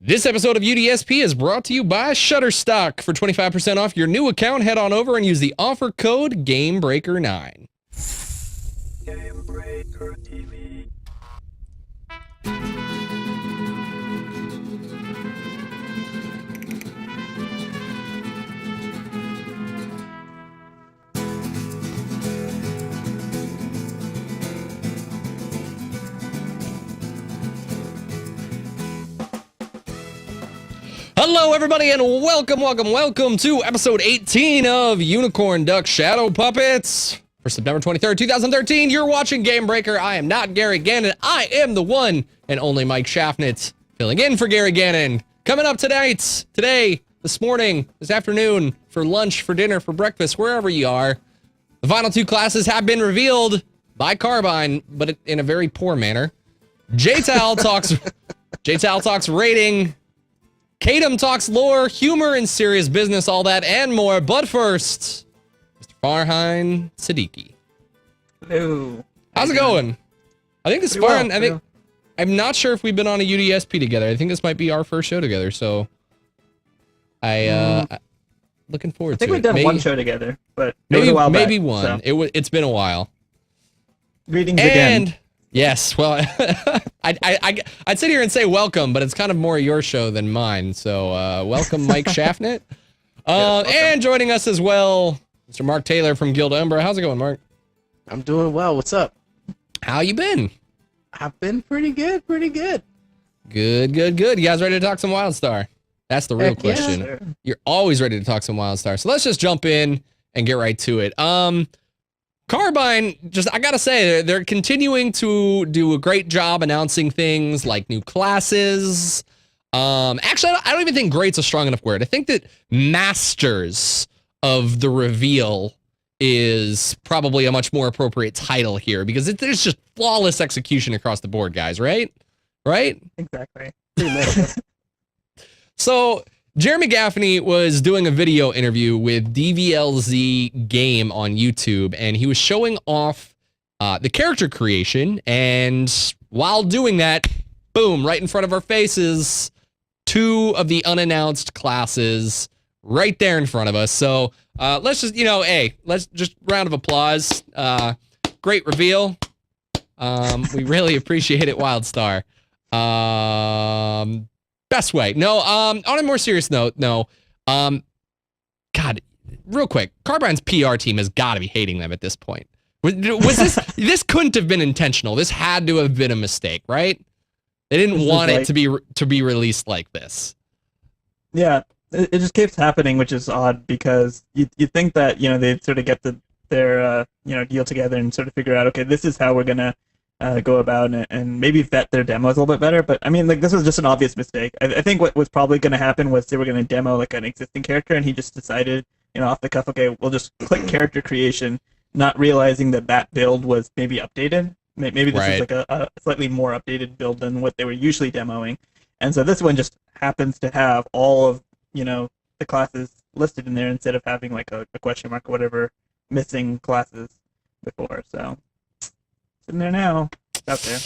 This episode of UDSP is brought to you by Shutterstock. For 25% off your new account, head on over and use the offer code Gamebreaker9. Gamebreaker TV. Hello, everybody, and welcome to episode 18 of Unicorn Duck Shadow Puppets. For September 23rd, 2013, you're watching Gamebreaker. I am not Gary Gannon. I am the one and only Mike Schaffnitz, filling in for Gary Gannon. Coming up tonight, today, this morning, this afternoon, for lunch, for dinner, for breakfast, wherever you are, the final two classes have been revealed by Carbine, but in a very poor manner. J-Tal talks rating. Kadam talks lore, humor, and serious business, all that and more. But first, Mr. Farhan Siddiqui. Hello. How's it going? I think this is Farhan. I'm not sure if we've been on a UDSP together. I think this might be our first show together, so looking forward to it. I think we've done one show together, but maybe a while back, one. So. It's been a while. Greetings again. Yes, well, I'd sit here and say welcome, but it's kind of more your show than mine. So welcome, Mike Schaffnit. And joining us as well, Mr. Mark Taylor from Guild Umbra. How's it going, Mark? I'm doing well. What's up? How you been? I've been pretty good, Good. You guys ready to talk some WildStar? That's the real Heck yeah. question. Sure. You're always ready to talk some WildStar. So let's just jump in and get right to it. Carbine, I gotta say, they're continuing to do a great job announcing things like new classes. Actually, I don't even think great's a strong enough word. I think that masters of the reveal is probably a much more appropriate title here because there's just flawless execution across the board, guys, right? Right? Exactly. So, Jeremy Gaffney was doing a video interview with DVLZ Game on YouTube, and he was showing off the character creation, and while doing that, boom, right in front of our faces, two of the unannounced classes right there in front of us. So let's just, let's just round of applause. Great reveal. We really appreciate it, WildStar. Best way. No, on a more serious note, no. God, real quick, Carbine's PR team has got to be hating them at this point. Was this, this couldn't have been intentional. This had to have been a mistake, right? They didn't want it to be released like this. Yeah, it just keeps happening, which is odd because you think that, they'd sort of get their deal together and sort of figure out, okay, this is how we're going to go about and maybe vet their demos a little bit better. But I mean, this was just an obvious mistake. I think what was probably going to happen was they were going to demo like an existing character, and he just decided, off the cuff, okay, we'll just click character creation, not realizing that build was maybe updated. Maybe this is like a slightly more updated build than what they were usually demoing. And so this one just happens to have all of, the classes listed in there instead of having like a question mark or whatever missing classes before. So in there now. It's out there.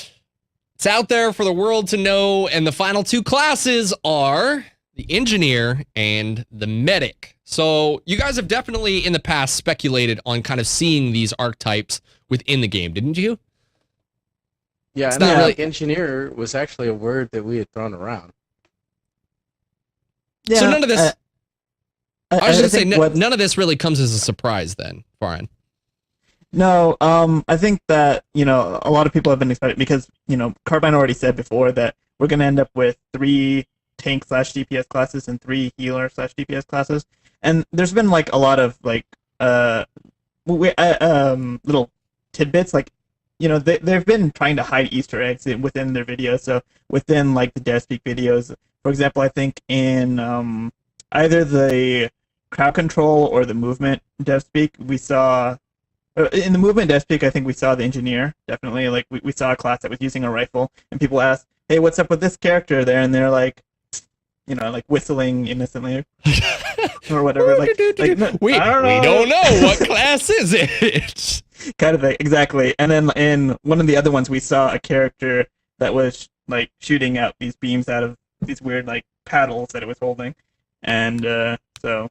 It's out there for the world to know, and the final two classes are the engineer and the medic. So you guys have definitely in the past speculated on kind of seeing these archetypes within the game, didn't you? Yeah, It's and not really- engineer was actually a word that we had thrown around. Yeah, So none of this, I was going to say, think none of this really comes as a surprise then, Farhan. No, I think that, a lot of people have been excited because, Carbine already said before that we're going to end up with 3 tank/DPS classes and 3 healer/DPS classes. And there's been like a lot of like little tidbits, like, they've been trying to hide Easter eggs within their videos. So within like the DevSpeak videos, for example, I think in either the crowd control or the movement DevSpeak, we saw in the movement DevSpeak, I think we saw the engineer, definitely. Like, we saw a class that was using a rifle, and people asked, hey, what's up with this character there? And they're like, like whistling innocently or whatever. No, We don't know. What class is it? Kind of thing, exactly. And then in one of the other ones, we saw a character that was like shooting out these beams out of these weird like paddles that it was holding, and so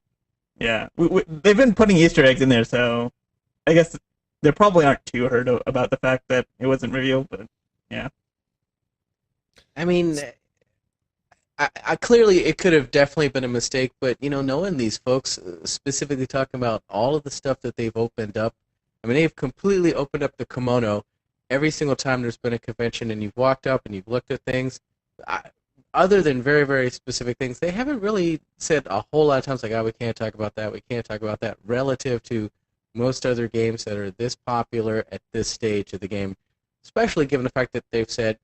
yeah, they've been putting Easter eggs in there, so I guess they probably aren't too hurt about the fact that it wasn't revealed, but yeah. I mean, I clearly it could have definitely been a mistake, but knowing these folks, specifically talking about all of the stuff that they've opened up, I mean, they've completely opened up the kimono every single time there's been a convention, and you've walked up and you've looked at things. Other than very, very specific things, they haven't really said a whole lot of times like, "Oh, we can't talk about that. We can't talk about that." Relative to most other games that are this popular at this stage of the game, especially given the fact that they've said,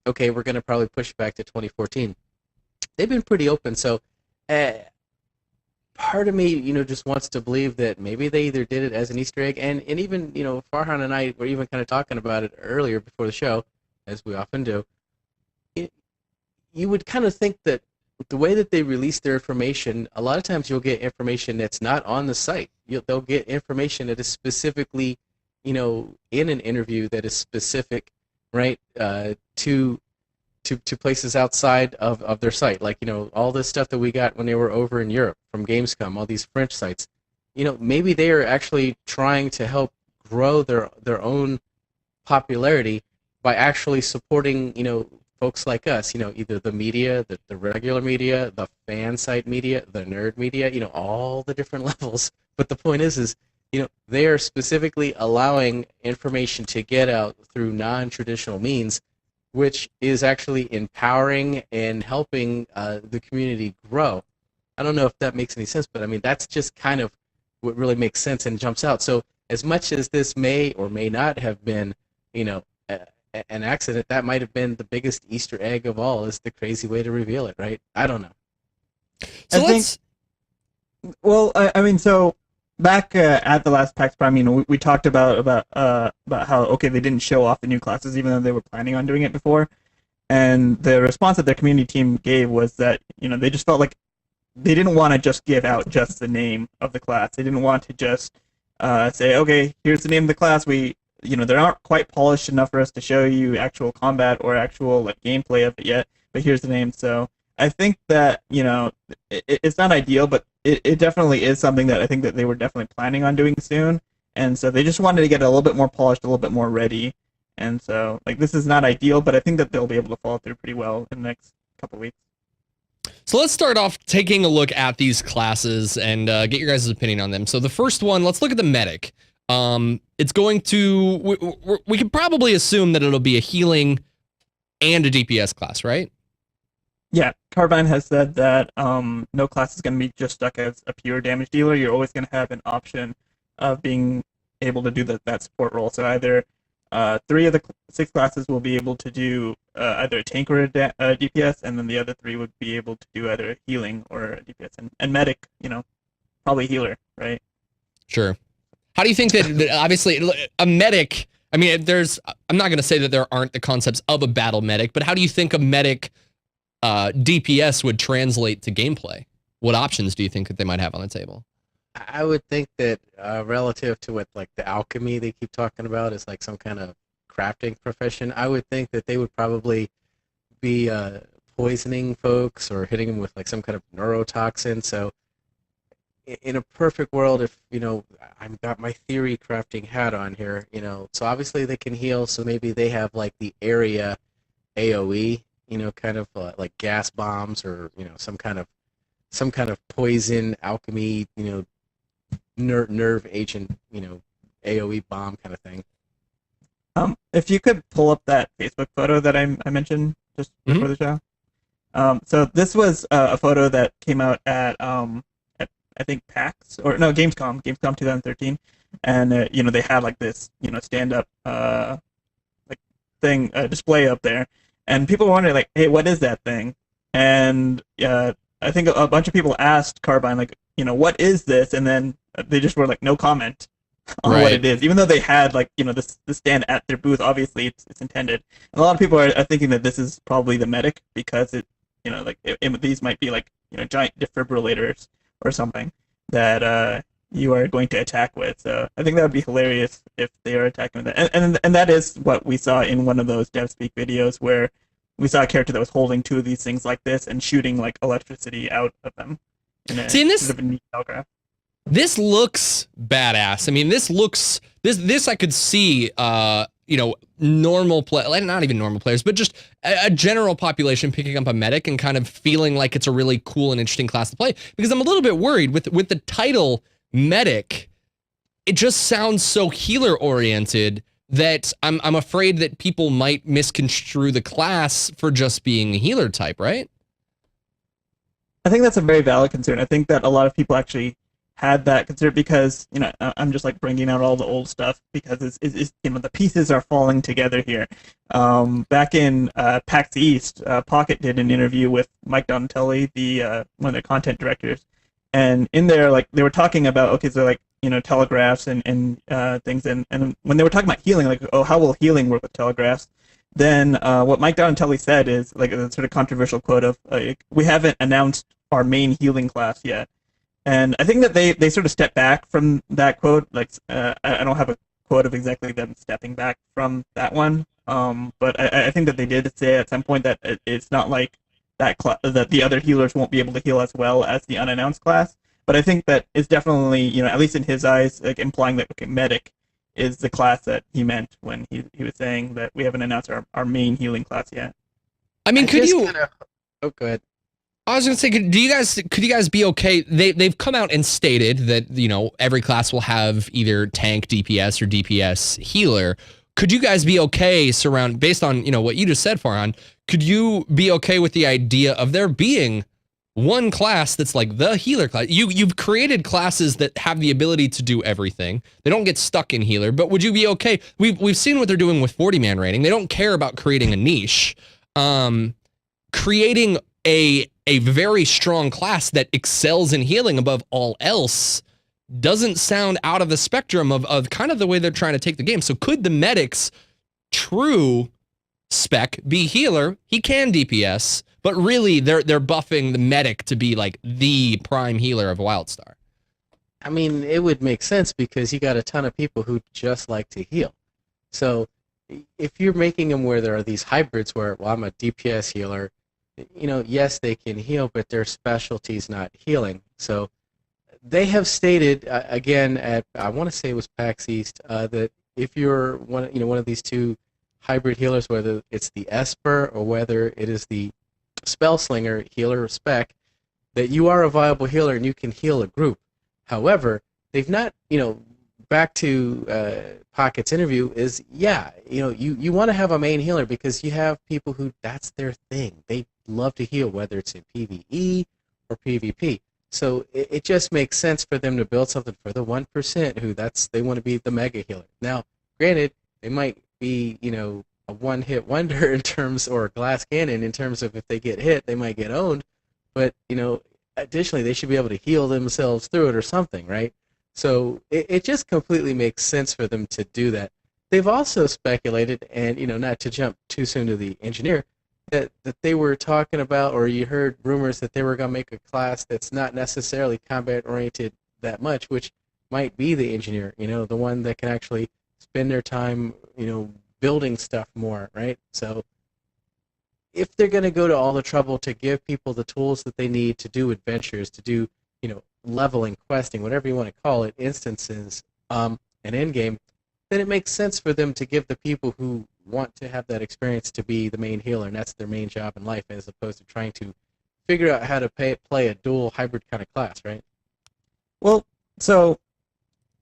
"Okay, we're going to probably push back to 2014." They've been pretty open, so part of me, just wants to believe that maybe they either did it as an Easter egg, and even, Farhan and I were even kind of talking about it earlier before the show, as we often do. You would kind of think that the way that they release their information, a lot of times you'll get information that's not on the site. They'll get information that is specifically, in an interview that is specific, right, to places outside of their site. Like, all this stuff that we got when they were over in Europe from Gamescom, all these French sites. Maybe they are actually trying to help grow their own popularity by actually supporting, folks like us, either the media, the regular media, the fan site media, the nerd media, all the different levels. But the point is, they are specifically allowing information to get out through non-traditional means, which is actually empowering and helping the community grow. I don't know if that makes any sense, but I mean, that's just kind of what really makes sense and jumps out. So as much as this may or may not have been, an accident, that might have been the biggest Easter egg of all, is the crazy way to reveal it, right? I don't know. So I mean, so back at the last PAX Prime, we talked about how, okay, they didn't show off the new classes even though they were planning on doing it before, and the response that their community team gave was that they just felt like they didn't want to just give out just the name of the class. They didn't want to just say, okay, here's the name of the class. They aren't quite polished enough for us to show you actual combat or actual gameplay of it yet, but here's the name. So I think that it's not ideal, but it definitely is something that I think that they were definitely planning on doing soon, and so they just wanted to get it a little bit more polished, a little bit more ready, and so this is not ideal, but I think that they'll be able to follow through pretty well in the next couple of weeks. So let's start off taking a look at these classes and get your guys' opinion on them. So the first one, let's look at the medic. It's going to, we can probably assume that it'll be a healing and a DPS class, right? Yeah, Carbine has said that no class is going to be just stuck as a pure damage dealer. You're always going to have an option of being able to do that support role. So either 3 of the 6 classes will be able to do either a tank or a DPS, and then the other 3 would be able to do either a healing or a DPS. And medic, probably healer, right? Sure. How do you think that obviously a medic, I mean, I'm not going to say that there aren't the concepts of a battle medic, but how do you think a medic DPS would translate to gameplay? What options do you think that they might have on the table? I would think that relative to what the alchemy they keep talking about is some kind of crafting profession, I would think that they would probably be poisoning folks or hitting them with some kind of neurotoxin. So in a perfect world, if I've got my theory crafting hat on here, so obviously they can heal, so maybe they have the area AoE, kind of like gas bombs or some kind of poison alchemy, nerve agent, AoE bomb kind of thing. If you could pull up that Facebook photo that I mentioned just before the show. So this was a photo that came out at I think PAX or no Gamescom 2013, and they had this stand up thing display up there, and people were wondering hey, what is that thing? And I think a bunch of people asked Carbine what is this, and then they just were no comment on what it is, even though they had this stand at their booth. Obviously it's intended, and a lot of people are thinking that this is probably the medic because it these might be giant defibrillators or something that you are going to attack with. So I think that would be hilarious if they are attacking with that. And that is what we saw in one of those dev speak videos where we saw a character that was holding two of these things like this and shooting like electricity out of them. See, in this, sort of a neat telegraph. this looks badass. I mean, this I could see, normal not even normal players, but just a general population picking up a medic and kind of feeling like it's a really cool and interesting class to play. Because I'm a little bit worried with the title medic. It just sounds so healer oriented that I'm afraid that people might misconstrue the class for just being a healer type, right? I think that's a very valid concern. I think that a lot of people actually had that concern because, I'm just like bringing out all the old stuff because it's the pieces are falling together here. Back in PAX East, Pocket did an interview with Mike Donatelli, one of the content directors, and in there, like, they were talking about, okay, so like, telegraphs and things, and when they were talking about healing, like, oh, how will healing work with telegraphs? Then what Mike Donatelli said is, like, a sort of controversial quote of, we haven't announced our main healing class yet. And I think that they sort of stepped back from that quote. Like, I don't have a quote of exactly them stepping back from that one, but I think that they did say at some point that it's not like that the other healers won't be able to heal as well as the unannounced class. But I think that it's definitely, at least in his eyes, like, implying that, okay, medic is the class that he meant when he was saying that we haven't announced our main healing class yet. I mean, go ahead. I was gonna say, could you guys be okay? They've come out and stated that every class will have either tank, DPS, or DPS healer. Could you guys be okay based on what you just said, Farhan? Could you be okay with the idea of there being one class that's like the healer class? You've created classes that have the ability to do everything. They don't get stuck in healer. But would you be okay? We've seen what they're doing with 40-man rating. They don't care about creating a niche. Creating a very strong class that excels in healing above all else doesn't sound out of the spectrum of kind of the way they're trying to take the game. So could the medic's true spec be healer? He can DPS, but really they're buffing the medic to be like the prime healer of WildStar. I mean, it would make sense because you got a ton of people who just like to heal. So if you're making them where there are these hybrids where, well, I'm a DPS healer, yes, they can heal, but their specialty's not healing. So they have stated again at, I want to say it was PAX East, that if you're one of these two hybrid healers, whether it's the Esper or whether it is the Spellslinger healer spec, that you are a viable healer and you can heal a group. However, they've not, back to Pocket's interview is, you want to have a main healer because you have people who that's their thing. They love to heal, whether it's in PvE or PvP. So it just makes sense for them to build something for the 1% who they want to be the mega healer. Now, granted, they might be, a one-hit wonder in terms, or a glass cannon in terms of if they get hit, they might get owned. But, additionally, they should be able to heal themselves through it or something, right? So it just completely makes sense for them to do that. They've also speculated, and not to jump too soon to the engineer, that they were talking about, or you heard rumors that they were going to make a class that's not necessarily combat oriented that much, which might be the engineer, the one that can actually spend their time, building stuff more, right? So if they're going to go to all the trouble to give people the tools that they need to do adventures, to do, leveling, questing, whatever you want to call it, instances, and endgame, then it makes sense for them to give the people who want to have that experience to be the main healer, and that's their main job in life, as opposed to trying to figure out how to play a dual hybrid kind of class, right? Well, so,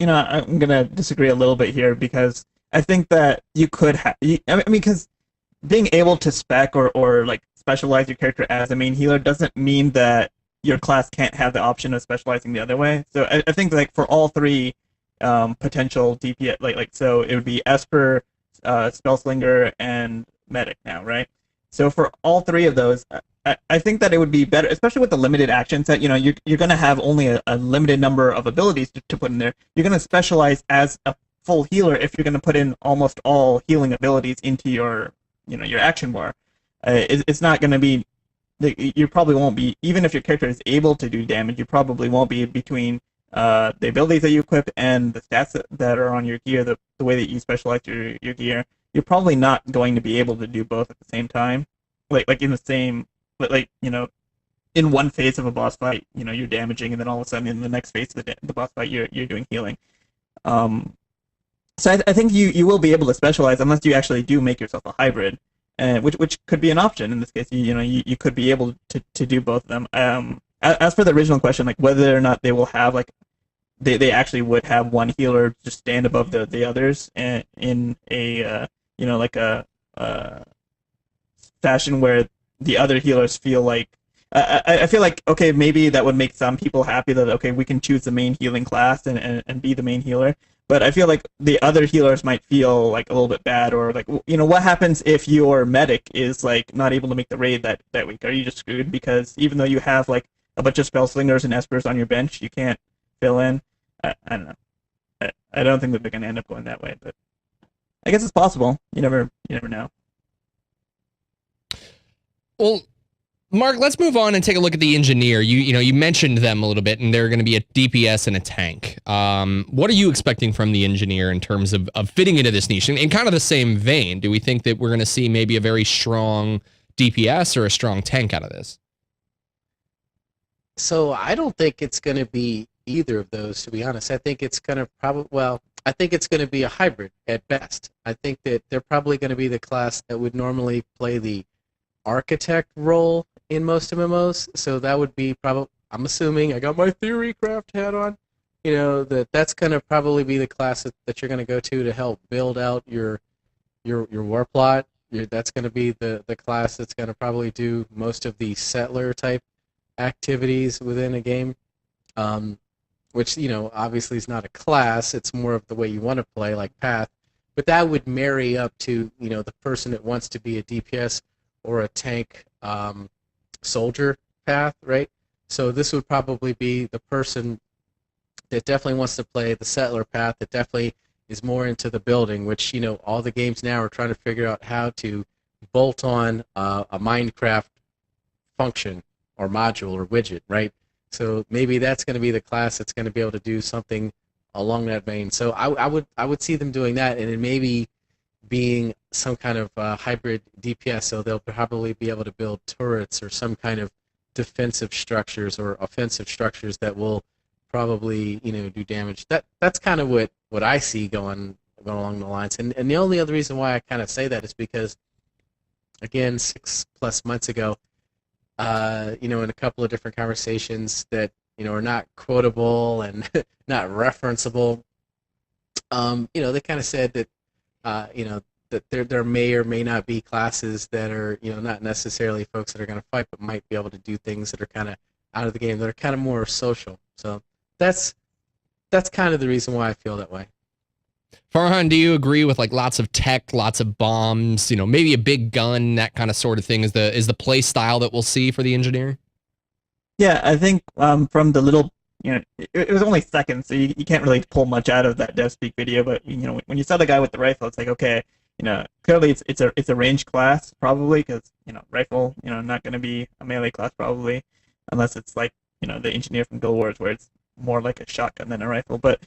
I'm going to disagree a little bit here because I think that you could have, because being able to spec or like specialize your character as a main healer doesn't mean that your class can't have the option of specializing the other way. So I think like for all three potential DPS, so it would be Esper, Spellslinger, and Medic now, right? So for all three of those, I think that it would be better, especially with the limited action set. You're going to have only a limited number of abilities to put in there. You're going to specialize as a full healer if you're going to put in almost all healing abilities into your action bar. It's not going to be. You probably won't be, even if your character is able to do damage, you probably won't be between the abilities that you equip and the stats that are on your gear, the way that you specialize your gear. You're probably not going to be able to do both at the same time. like in the same like in one phase of a boss fight, you're damaging, and then all of a sudden in the next phase of the boss fight, you're doing healing. So I think you will be able to specialize unless you actually do make yourself a hybrid, which could be an option in this case. You could be able to do both of them. As for the original question, like whether or not they will have like they actually would have one healer just stand above the others and in a like a fashion where the other healers feel like I feel like, okay, maybe that would make some people happy that, okay, we can choose the main healing class and be the main healer. But I feel like the other healers might feel like a little bit bad, or like, what happens if your medic is like not able to make the raid that week? Are you just screwed? Because even though you have like a bunch of spell slingers and espers on your bench, you can't fill in. I don't know. I don't think that they're going to end up going that way, but I guess it's possible. You never know. Well, Mark, let's move on and take a look at the engineer. You mentioned them a little bit, and they're going to be a DPS and a tank. What are you expecting from the engineer in terms of fitting into this niche? In kind of the same vein, do we think that we're going to see maybe a very strong DPS or a strong tank out of this? So I don't think it's going to be either of those, to be honest. I think it's going to I think it's going to be a hybrid at best. I think that they're probably going to be the class that would normally play the architect role in most MMOs, so that would be probably, I'm assuming, I got my theorycraft hat on, that's going to probably be the class that you're going to go to help build out your war plot. That's going to be the class that's going to probably do most of the settler type activities within a game, which obviously is not a class, it's more of the way you want to play, like Path, but that would marry up to the person that wants to be a DPS or a tank soldier path, right? So this would probably be the person that definitely wants to play the settler path, that definitely is more into the building, which all the games now are trying to figure out how to bolt on a Minecraft function or module or widget, right? So maybe that's going to be the class that's going to be able to do something along that vein. So I would see them doing that, and then maybe being some kind of hybrid DPS, so they'll probably be able to build turrets or some kind of defensive structures or offensive structures that will probably do damage. That's kind of what I see going along the lines. And the only other reason why I kind of say that is because, again, 6+ months ago, in a couple of different conversations that are not quotable and not referenceable, they kind of said that that there may or may not be classes that are not necessarily folks that are going to fight, but might be able to do things that are kind of out of the game, that are kind of more social. So that's kind of the reason why I feel that way. Farhan, do you agree with like lots of tech, lots of bombs, maybe a big gun, that kind of sort of thing is the play style that we'll see for the engineer? Yeah, I think from the little, it was only seconds, so you can't really pull much out of that DevSpeak video. But when you saw the guy with the rifle, it's like, okay, clearly it's a range class probably, because rifle, not going to be a melee class probably, unless it's like the engineer from Guild Wars, where it's more like a shotgun than a rifle. But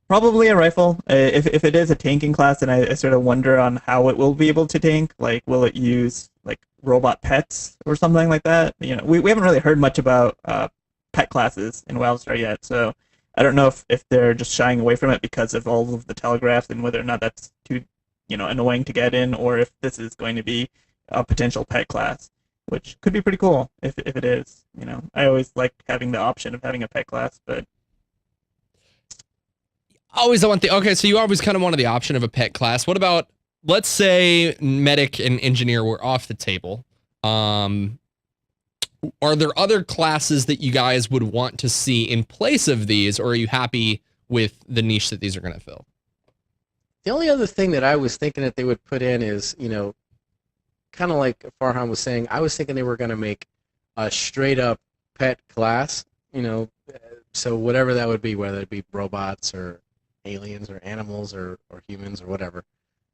probably a rifle. If it is a tanking class, then I sort of wonder on how it will be able to tank. Like, will it use like robot pets or something like that? We haven't really heard much about pet classes in WildStar yet, so I don't know if they're just shying away from it because of all of the telegraphs and whether or not that's too annoying to get in, or if this is going to be a potential pet class, which could be pretty cool if it is. I always like having the option of having a pet class, but always the one thing. Okay, so you always kind of wanted the option of a pet class. What about, let's say medic and engineer were off the table? Are there other classes that you guys would want to see in place of these, or are you happy with the niche that these are going to fill? The only other thing that I was thinking that they would put in is, kind of like Farhan was saying, I was thinking they were going to make a straight up pet class, so whatever that would be, whether it be robots or aliens or animals or humans or whatever.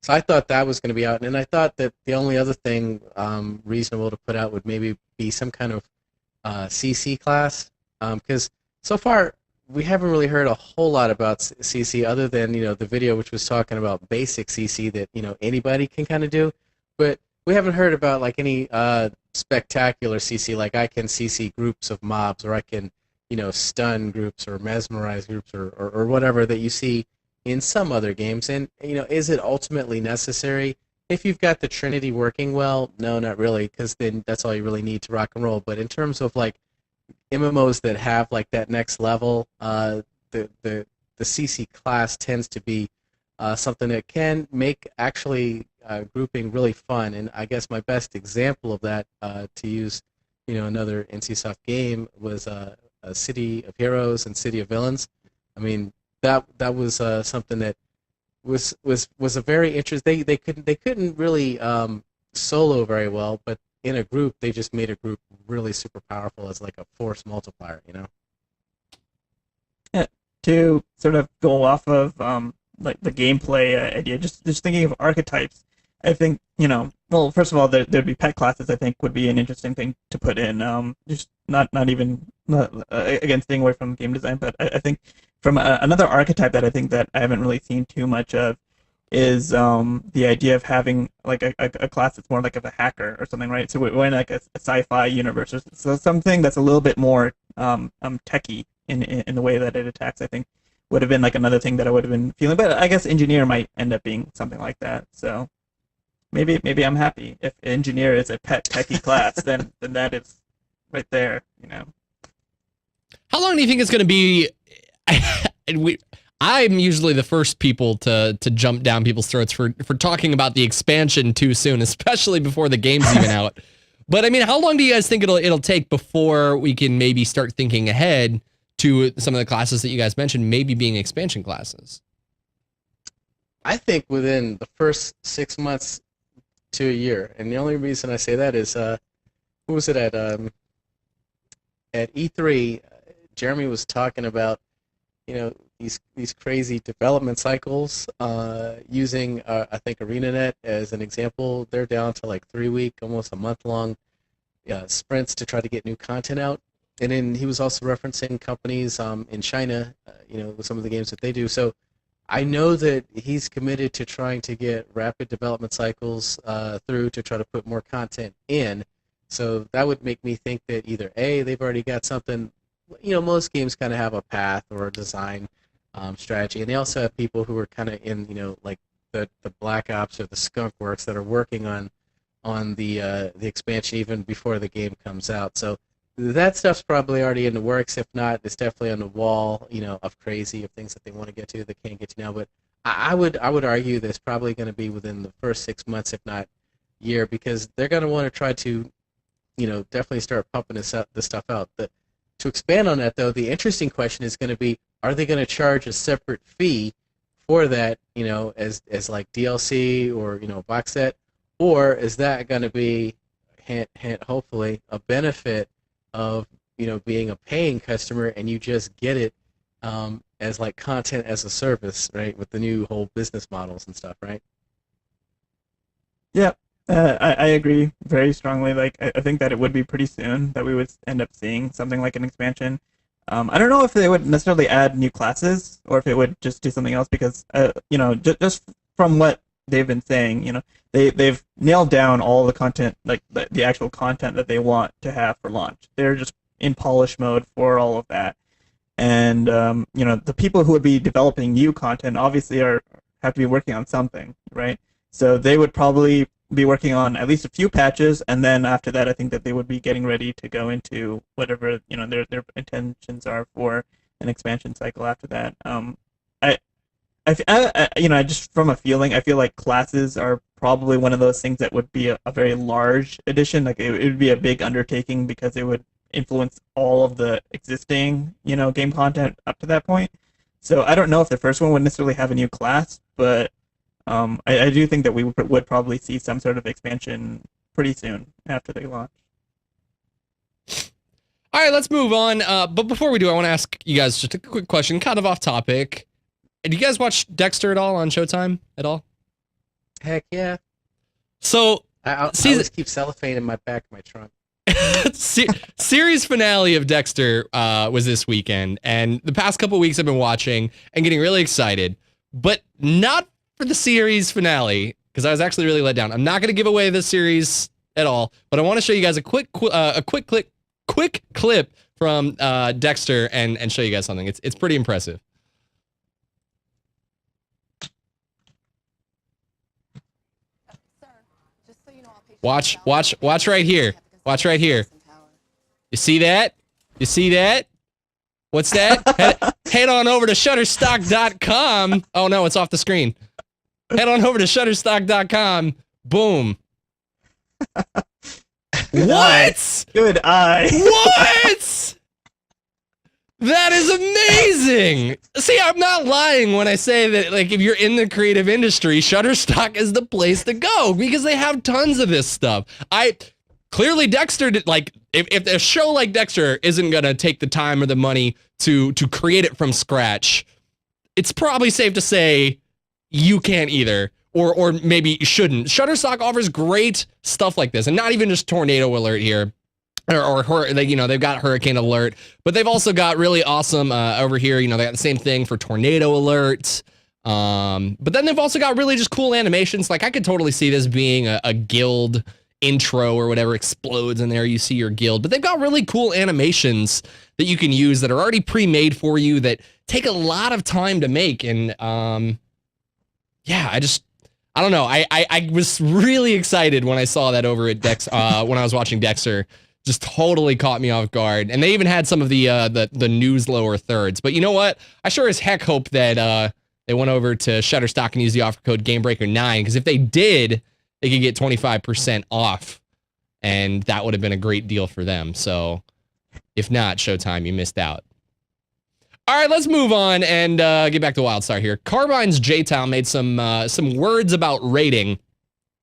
So I thought that was going to be out, and I thought that the only other thing reasonable to put out would maybe be some kind of CC class, because so far we haven't really heard a whole lot about CC other than the video which was talking about basic CC that anybody can kind of do. But we haven't heard about like any spectacular CC, like I can CC groups of mobs, or I can, stun groups or mesmerize groups, or whatever that you see in some other games. And is it ultimately necessary? If you've got the Trinity working well, no, not really, because then that's all you really need to rock and roll. But in terms of like MMOs that have like that next level, the CC class tends to be something that can make actually grouping really fun. And I guess my best example of that, to use another NCSoft game, was a City of Heroes and City of Villains. I mean, that was something that was a very interesting. They couldn't really solo very well, but in a group they just made a group really super powerful as like a force multiplier. Yeah, to sort of go off of like the gameplay idea, just thinking of archetypes. I think well, first of all, there'd be pet classes. I think would be an interesting thing to put in. Just not even again staying away from game design, but I think from another archetype that I think that I haven't really seen too much of is the idea of having like a class that's more like of a hacker or something, right? So we're in like a sci-fi universe, so something that's a little bit more techy in the way that it attacks. I think would have been like another thing that I would have been feeling, but I guess engineer might end up being something like that. So maybe I'm happy if engineer is a pet techie class, then that is right there. How long do you think it's going to be? I'm usually the first people to jump down people's throats for talking about the expansion too soon, especially before the game's even out. But I mean, how long do you guys think it'll take before we can maybe start thinking ahead to some of the classes that you guys mentioned, maybe being expansion classes? I think within the first 6 months to a year, and the only reason I say that is, who was it at E3? Jeremy was talking about, these crazy development cycles. Using I think ArenaNet as an example, they're down to like 3-week, almost a month-long sprints to try to get new content out. And then he was also referencing companies in China, with some of the games that they do. So I know that he's committed to trying to get rapid development cycles through to try to put more content in. So that would make me think that either A, they've already got something. Most games kind of have a path or a design strategy, and they also have people who are kind of in, like the Black Ops or the Skunk Works that are working on the expansion even before the game comes out. So that stuff's probably already in the works. If not, it's definitely on the wall, of crazy, of things that they want to get to that can't get to now. But I would argue that it's probably going to be within the first 6 months, if not year, because they're going to want to try to, definitely start pumping this stuff out. To expand on that, though, the interesting question is going to be: are they going to charge a separate fee for that, as like DLC or box set, or is that going to be, hint, hopefully, a benefit of being a paying customer and you just get it as like content as a service, right? With the new whole business models and stuff, right? Yeah. I agree very strongly. Like, I think that it would be pretty soon that we would end up seeing something like an expansion. I don't know if they would necessarily add new classes or if it would just do something else, because, just from what they've been saying, they've nailed down all the content, like the actual content that they want to have for launch. They're just in polish mode for all of that. And, the people who would be developing new content obviously have to be working on something, right? So they would probably be working on at least a few patches, and then after that, I think that they would be getting ready to go into whatever their intentions are for an expansion cycle after that. I just from a feeling, I feel like classes are probably one of those things that would be a very large addition. Like it would be a big undertaking because it would influence all of the existing game content up to that point. So I don't know if the first one would necessarily have a new class, but I do think that we would probably see some sort of expansion pretty soon after they launch. All right, let's move on. But before we do, I want to ask you guys just a quick question, kind of off topic. Did you guys watch Dexter at all on Showtime at all? Heck yeah. So I always keep cellophane in my back of my trunk. Series finale of Dexter was this weekend, and the past couple weeks I've been watching and getting really excited, but not for the series finale. because I was actually really let down. I'm not going to give away this series at all, but I want to show you guys a quick clip from Dexter and show you guys something. It's pretty impressive. Watch right here. Watch right here. You see that? You see that? What's that? Head on over to Shutterstock.com. Oh no, it's off the screen. Head on over to Shutterstock.com. Boom. What? Good eye. What? That is amazing. See, I'm not lying when I say that, like, if you're in the creative industry, Shutterstock is the place to go because they have tons of this stuff. Clearly Dexter did, like, if a show like Dexter isn't gonna take the time or the money to create it from scratch, it's probably safe to say you can't either, or maybe you shouldn't. Shutterstock offers great stuff like this, and not even just Tornado Alert here. They've got Hurricane Alert, but they've also got really awesome over here. They got the same thing for Tornado Alert. But then they've also got really just cool animations. Like, I could totally see this being a guild intro or whatever, explodes in there. You see your guild, but they've got really cool animations that you can use that are already pre-made for you that take a lot of time to make. And yeah, I don't know. I was really excited when I saw that over at Dex when I was watching Dexter. Just totally caught me off guard. And they even had some of the news lower thirds. But you know what? I sure as heck hope that they went over to Shutterstock and used the offer code Gamebreaker9, because if they did, they could get 25% off. And that would have been a great deal for them. So if not, Showtime, you missed out. All right, let's move on and get back to WildStar here. Carbine's J-Town made some words about rating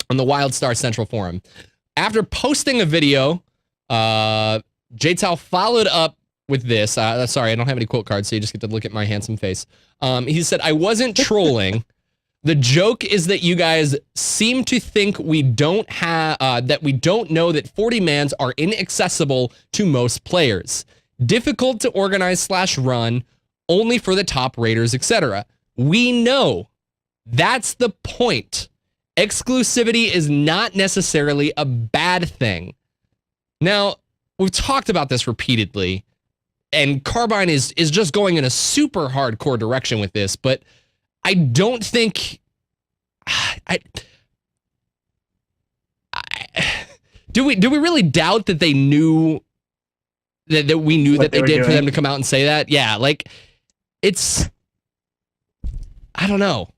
on the WildStar Central Forum. After posting a video, J-Tal followed up with this. Sorry, I don't have any quote cards, so you just get to look at my handsome face. He said, "I wasn't trolling. The joke is that you guys seem to think we don't that we don't know that 40-mans are inaccessible to most players. Difficult to organize / run, only for the top raiders, etc. We know. That's the point. Exclusivity is not necessarily a bad thing." Now, we've talked about this repeatedly, and Carbine is just going in a super hardcore direction with this, but I don't think... Do we really doubt that they knew... that we knew what that they did doing for them to come out and say that? Yeah, like, it's... I don't know.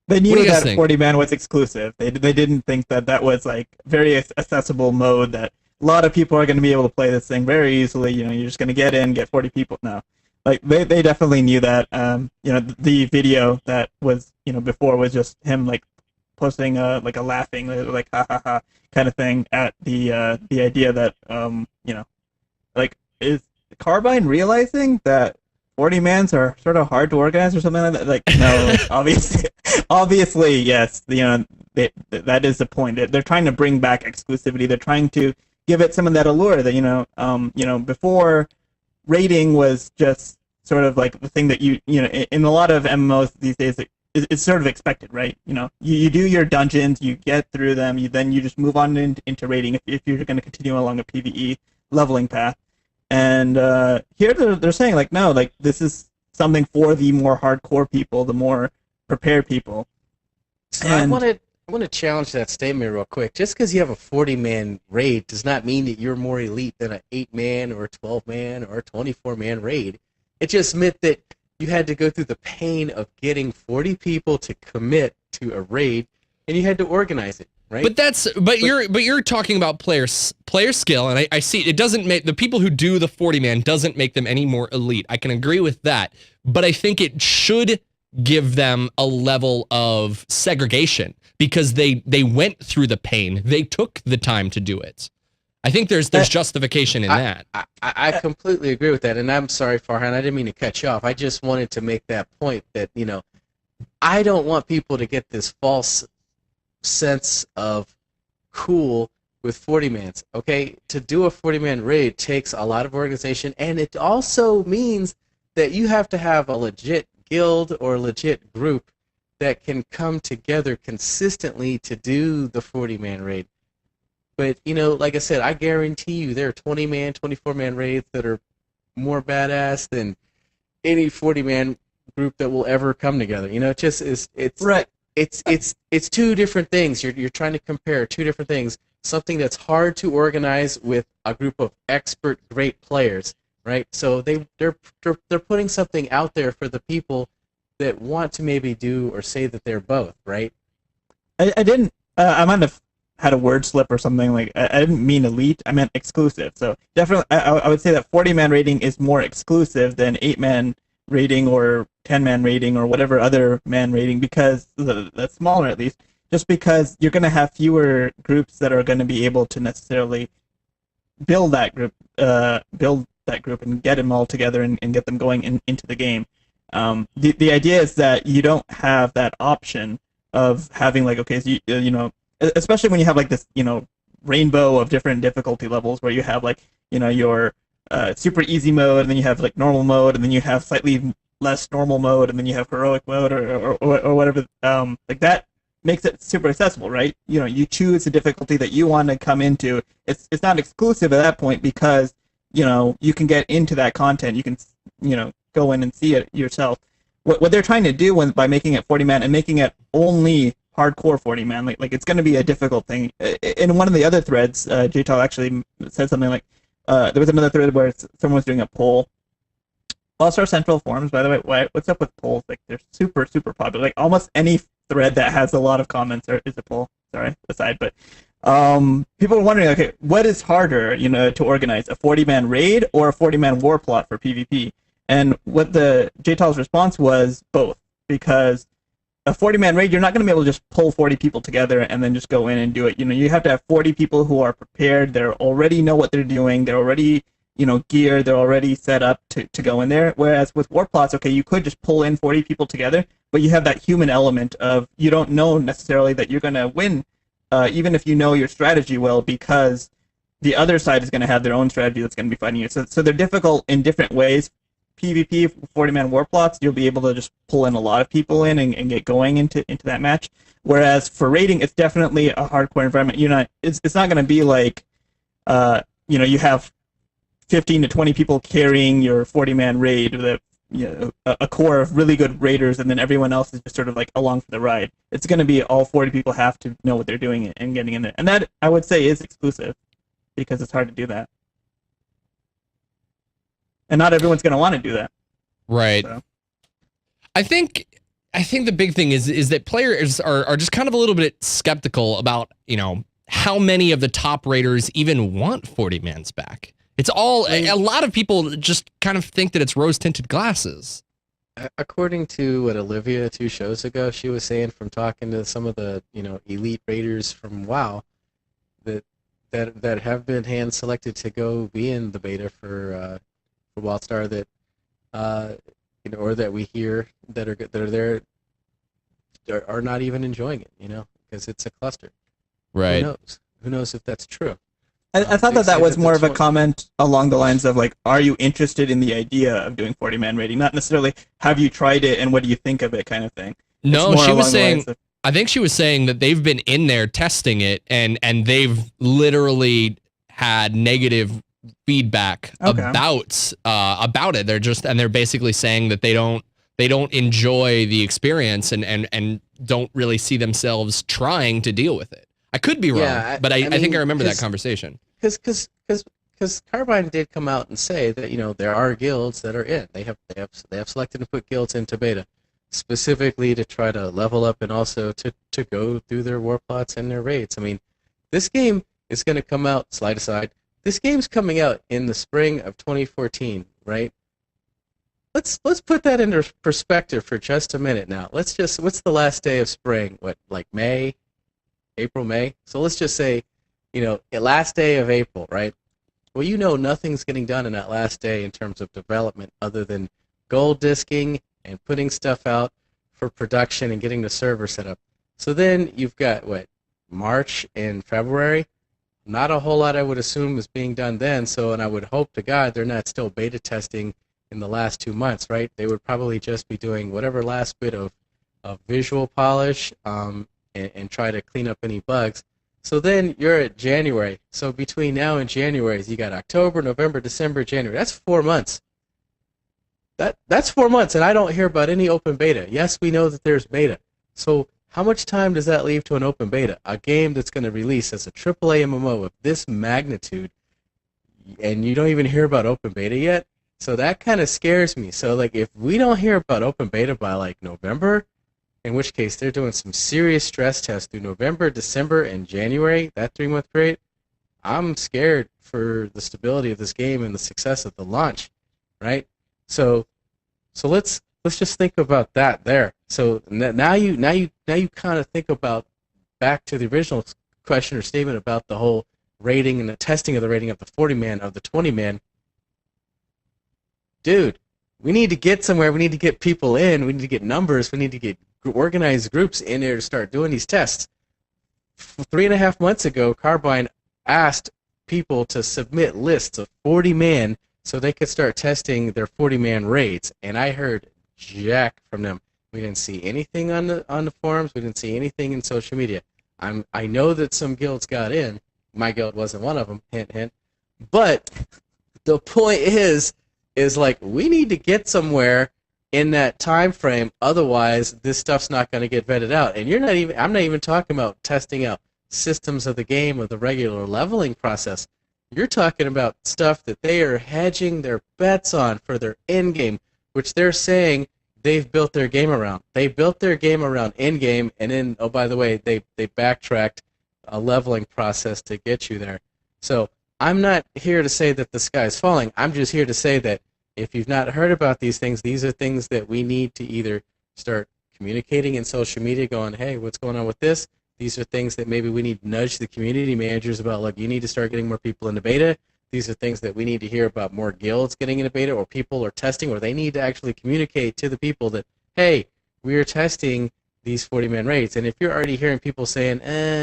They knew that 40-man was exclusive. They didn't think that was, like, very accessible mode that a lot of people are going to be able to play this thing very easily. You're just going to get in, get 40 people. No, like they definitely knew that. The video that was before was just him like posting like a laughing like ha ha ha kind of thing at the idea that like, is Carbine realizing that 40-mans are sort of hard to organize or something like that? Like, no, obviously yes. That is the point. They're trying to bring back exclusivity. They're trying to give it some of that allure that before, raiding was just sort of like the thing that in a lot of MMOs these days it's sort of expected, right? You do your dungeons, you get through them, then you just move on into raiding if you're going to continue along a PvE leveling path. And here they're saying like, no, like this is something for the more hardcore people, the more prepared people. And I want to challenge that statement real quick. Just because you have a 40-man raid does not mean that you're more elite than an 8-man or a 12-man or a 24-man raid. It just meant that you had to go through the pain of getting 40 people to commit to a raid, and you had to organize it, right? But you're talking about player skill, and I see it doesn't make the people who do the 40-man doesn't make them any more elite. I can agree with that, but I think it should give them a level of segregation because they went through the pain. They took the time to do it. I think there's justification in that. I completely agree with that, and I'm sorry, Farhan, I didn't mean to cut you off. I just wanted to make that point that, I don't want people to get this false sense of cool with 40-mans, okay? To do a 40-man raid takes a lot of organization, and it also means that you have to have a legit guild or legit group that can come together consistently to do the 40-man raid. But, like I said, I guarantee you there are 20-man, 24-man raids that are more badass than any 40-man group that will ever come together. It just is. It's Right. It's two different things. You're trying to compare two different things. Something that's hard to organize with a group of expert, great players, right? So they're putting something out there for the people that want to maybe do or say that they're both, right? I didn't. I might have had a word slip or something. Like I didn't mean elite. I meant exclusive. So definitely, I would say that 40-man rating is more exclusive than 8-man rating or 10-man rating or whatever other man rating, because that's smaller at least. Just because you're going to have fewer groups that are going to be able to necessarily build that group and get them all together and get them going into the game. The idea is that you don't have that option of having like, okay, so especially when you have like this, rainbow of different difficulty levels where you have like, your super easy mode, and then you have like normal mode, and then you have slightly less normal mode, and then you have heroic mode or whatever. Like that makes it super accessible, right? You choose the difficulty that you want to come into. It's not exclusive at that point because, you can get into that content. You can, go in and see it yourself. What they're trying to do by making it 40-man and making it only hardcore 40-man, like it's going to be a difficult thing. In one of the other threads, JTAL actually said something like, there was another thread where someone was doing a poll. WildStar Central forums, by the way, what's up with polls? Like they're super, super popular. Like almost any thread that has a lot of comments is a poll. Sorry, aside, but people are wondering, okay, what is harder, to organize, a 40-man raid or a 40-man war plot for PvP? And what the JTAL's response was both, because a 40-man raid, you're not going to be able to just pull 40 people together and then just go in and do it. You have to have 40 people who are prepared. They already know what they're doing. They're already, geared. They're already set up to go in there. Whereas with war plots, okay, you could just pull in 40 people together, but you have that human element of you don't know necessarily that you're going to win, even if you know your strategy well, because the other side is going to have their own strategy that's going to be fighting you. So they're difficult in different ways. PvP, 40-man war plots, you'll be able to just pull in a lot of people in and get going into that match. Whereas for raiding, it's definitely a hardcore environment. It's not going to be like, you have 15 to 20 people carrying your 40-man raid with a core of really good raiders, and then everyone else is just sort of like along for the ride. It's going to be all 40 people have to know what they're doing and getting in there. And that, I would say, is exclusive because it's hard to do that. And not everyone's going to want to do that. Right. So. I think the big thing is that players are just kind of a little bit skeptical about, how many of the top raiders even want 40-mans back. It's all, a lot of people just kind of think that it's rose-tinted glasses. According to what Olivia 2 shows ago, she was saying from talking to some of the, elite raiders from WoW that have been hand-selected to go be in the beta for WildStar, that or that we hear that are there are not even enjoying it, because it's a cluster. Right. Who knows if that's true? I thought that was more of a comment along the lines of like, are you interested in the idea of doing 40-man raiding? Not necessarily have you tried it and what do you think of it kind of thing. No, she was saying, I think she was saying that they've been in there testing it and they've literally had negative feedback about it. They're basically saying that they don't enjoy the experience and don't really see themselves trying to deal with it. I could be wrong, but I think I remember that conversation. Because Carbine did come out and say that there are guilds that are in. They have selected to put guilds into beta specifically to try to level up and also to go through their war plots and their raids. I mean, this game is going to come out. Slide aside. This game's coming out in the spring of 2014, right? Let's put that into perspective for just a minute now. What's the last day of spring? What, like May? April, May? So let's just say, the last day of April, right? Well, nothing's getting done in that last day in terms of development other than gold disking and putting stuff out for production and getting the server set up. So then you've got, March and February? Not a whole lot, I would assume, is being done then. And I would hope to God they're not still beta testing in the last 2 months, right? They would probably just be doing whatever last bit of of visual polish, and try to clean up any bugs. So then you're at January. So between now and January, you got October, November, December, January. That's 4 months. That's 4 months, and I don't hear about any open beta. Yes, we know that there's beta. So how much time does that leave to an open beta? A game that's going to release as a AAA MMO of this magnitude, and you don't even hear about open beta yet? So that kind of scares me. So like, if we don't hear about open beta by like November, in which case they're doing some serious stress tests through November, December, and January, that 3-month period, I'm scared for the stability of this game and the success of the launch, right? So let's just think about that there. So now you kind of think about back to the original question or statement about the whole rating and the testing of the rating of the 40-man, of the 20-man. Dude, we need to get somewhere. We need to get people in. We need to get numbers. We need to get organized groups in there to start doing these tests. 3.5 months ago, Carbine asked people to submit lists of 40 man so they could start testing their 40-man raids, and I heard jack from them. We didn't see anything on the forums. We didn't see anything in social media. I know that some guilds got in. My guild wasn't one of them. Hint, hint. But the point is like, we need to get somewhere in that time frame. Otherwise, this stuff's not going to get vetted out. And I'm not even talking about testing out systems of the game or the regular leveling process. You're talking about stuff that they are hedging their bets on for their end game, which they're saying they've built their game around. They built their game around end game, and then, oh, by the way, they backtracked a leveling process to get you there. So I'm not here to say that the sky is falling. I'm just here to say that if you've not heard about these are things that we need to either start communicating in social media, going, hey, what's going on with this? These are things that maybe we need to nudge the community managers about, look, you need to start getting more people into beta. These are things that we need to hear about more guilds getting into beta, or people are testing, or they need to actually communicate to the people that, hey, we are testing these 40-man raids. And if you're already hearing people saying,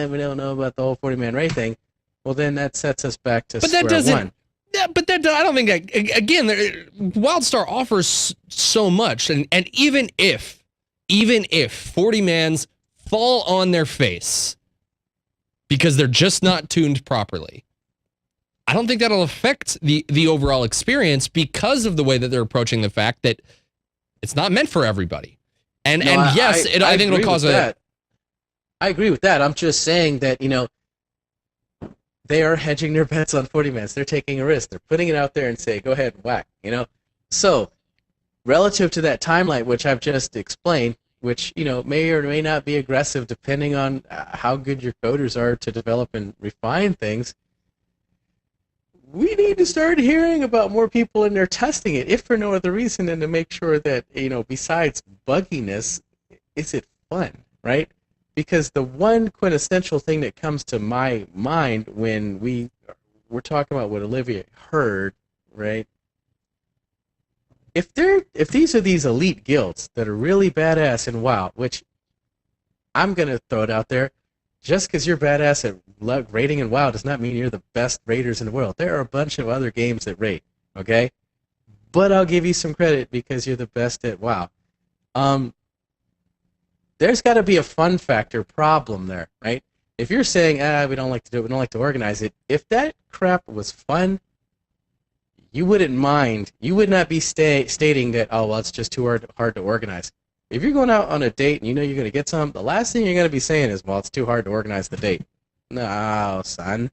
we don't know about the whole 40-man raid thing, well, then that sets us back to square one. Yeah, but that, I don't think that, again, WildStar offers so much, and even if 40-mans fall on their face because they're just not tuned properly, I don't think that'll affect the overall experience because of the way that they're approaching the fact that it's not meant for everybody. I think it'll cause that. I agree with that. I'm just saying that, they are hedging their bets on 40-mans. They're taking a risk. They're putting it out there and say, go ahead, whack, So, relative to that timeline, which I've just explained, which, may or may not be aggressive depending on how good your coders are to develop and refine things, we need to start hearing about more people in there testing it, if for no other reason than to make sure that, besides bugginess, is it fun, right? Because the one quintessential thing that comes to my mind when we're talking about what Olivia heard, right? If these are these elite guilds that are really badass in WoW, which I'm gonna throw it out there, just because you're badass at raiding in WoW does not mean you're the best raiders in the world. There are a bunch of other games that raid, okay? But I'll give you some credit because you're the best at WoW. There's got to be a fun factor problem there, right? If you're saying, we don't like to do it, we don't like to organize it, if that crap was fun, you wouldn't mind. You would not be stating that, oh, well, it's just too hard to organize. If you're going out on a date and you know you're going to get some, the last thing you're going to be saying is, well, it's too hard to organize the date. No, son.